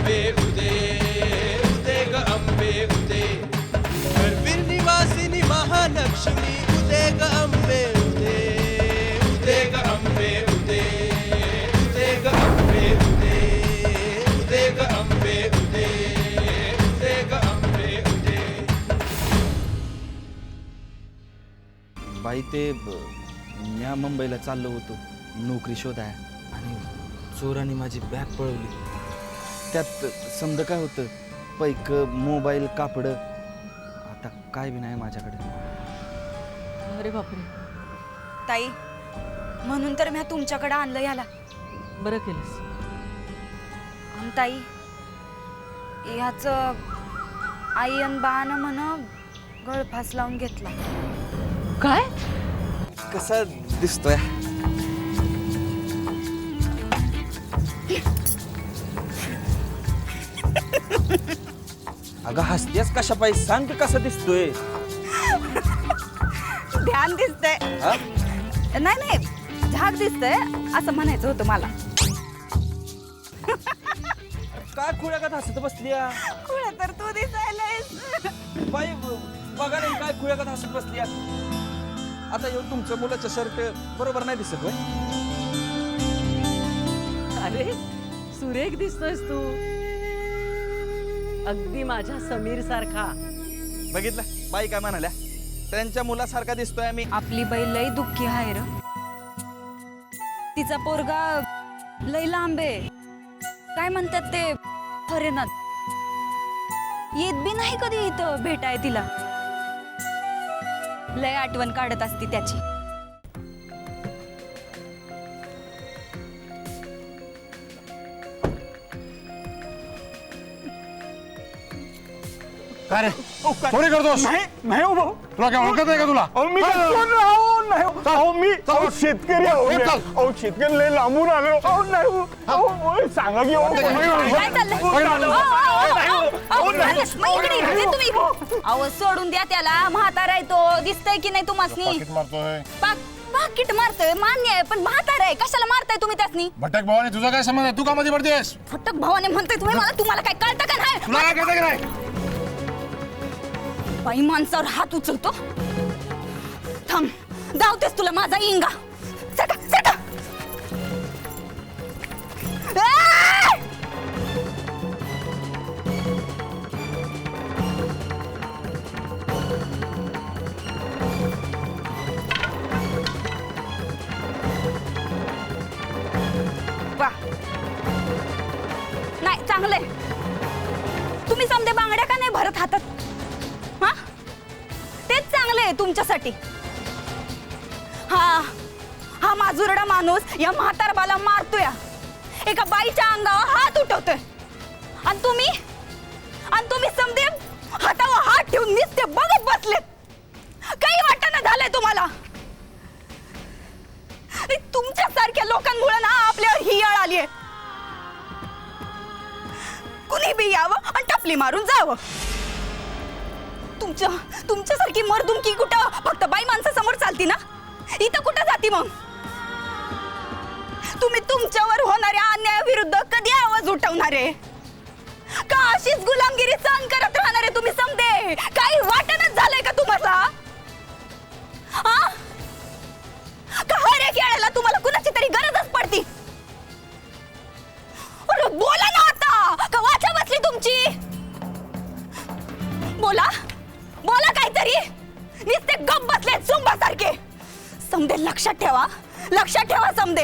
अंबे उदे उदे ग अंबे उदे करवीर निवासिनी महालक्ष्मी उदे ग अंबे उदे उदे ग अंबे उदे उदे ग अंबे उदे उदे ग अंबे उदे उदे ग अंबे उदे. बाई ते म्या मुंबईला चाललो होतो नोकरी शोधाय आणि चोराने माझी बॅग पळवली. त्यात समजा काय होतं पैक मोबाईल कापड आता काय बी नाही माझ्याकडे. अरे बापरे. ताई म्हणून तर मी तुमच्याकडे आणलं याला. बरं केलंस. आणि ताई ह्याच आई आणि बाण म्हण गळफास लावून घेतला. काय? कसा दिसतोय? अगं हसतेस कशा पाहिजे सांग की कसा दिसतोय? ध्यान दिसतंय. नाही नाही झाक दिसतंय असं म्हणायचं होतं मला. काय खुळ्यागत हसत बसली? खुळा तर तू दिसायलायस. बाई बघा नाही काय खुळ्यागत हसत बसली. आता येऊन तुमचं मुलाचं शर्ट बरोबर नाही दिसत होय? अरे सुरेख दिसतोयस तू, अगदी माझ्या समीर सारखा. बघितलं बाई काय म्हणाल्या? त्यांच्या मुलासारखा दिसतोय आम्ही. आपली बाई लई दुःखी आहे र. तिचा पोरगा लई लांबे काय म्हणतात ते फरेनात येत बी नाही कधी इथं भेटाय तिला. लय आठवण काढत असती त्याची. काय रे चोरी करतोस? नाही हो भाऊ. तुला काय ओळखत नाही का तुला? मी कोण राहो नाही हो. अहो मी शेतकरी आहो. शेतकरी लय लांबून आलो. अहो नाही हो. अहो सांगा की काय चाललंय? तुम्ही अहो सोडून द्या त्याला. म्हातारा आहे तो. दिसतंय की नाही तुम्हासनी? मारतोय पाकिट मारतोय मान्य आहे पण म्हातारा आहे कशाला मारताय तुम्ही त्यासनी? भटक भावाने तुझा काय संबंध आहे? तू का मध्ये पडतेस? फटक भावाने म्हणतोय तुम्ही मला. तुम्हाला काय कळतं का नाही? तुला काय कळतं की नाही? बाई माणसावर हात उचलतो. थांब धावतेस तुला माझा इंगा. सरका सरका. वा नाही चांगलंय. तुम्ही समजे बांगड्या का नाही भरत हातात? हा तेच चांगले आहे तुमच्यासाठी. हा हा माजुरडा माणूस या म्हातारबाला मारतोय. एका बाईच्या अंगावर हात उठवतोय आणि तुम्ही समजे हातावर हात ठेवून नुसते बघत बसलेत. काही वाटणं झालंय तुम्हाला? तुमच्यासारख्या लोकांमुळे ना आपल्यावर ही येळ आलीये. कुणी बी यावं आणि टपली मारून जावं. तुमच्यासारखी मर्दुमकी कुठं फक्त बाई माणसासमोर चालती ना? इथं कुठं जाती मग? तुम्ही तुमच्यावर होणाऱ्या अन्यायाविरुद्ध कधी आवाज उठवणारे का अशीच गुलामगिरी सहन करत राहणारे तुम्ही समजे? काही वाटणच झालंय का तुम्हाला? हा का हर एक वेळेला तुम्हाला कुणाची तरी गरजच पडती? अरे बोला ना आता. का वाचा बसली तुमची? बोला बोला काहीतरी. नुसते गप बसले सुंबासारखे. समदे लक्षात ठेवा समदे.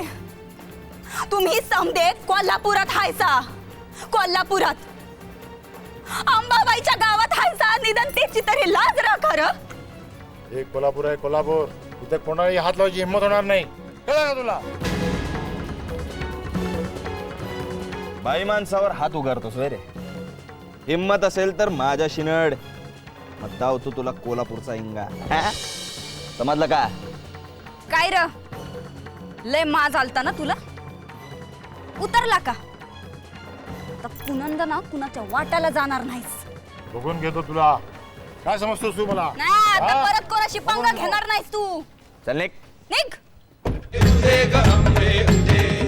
तुम्ही समदे कोल्हापुरात हायसा. कोल्हापुरात अंबाबाईच्या गावात हायसा. निदान त्याची तरी लाज राखा र. हे कोल्हापूर आहे कोल्हापूर. इथे कोणालाही हात लावायची हिंमत होणार नाही. कळलं का तुला? बाई माणसावर हात उगारतोस रे. हिम्मत असेल तर माझ्याशी नड. मग धावतो तुला कोल्हापूरचा इंगा. समजलं का? काय र लय माज आलता ना तुला? उतरला का? तर पुनंदा ना कुणाच्या वाट्याला जाणार नाहीस. बघून घेतो तुला. काय समजतोस तू मला? नाही आता परत कोणाशी पंगा घेणार नाहीस तू. चल निघ. निघ. उदे ग अंबे उदे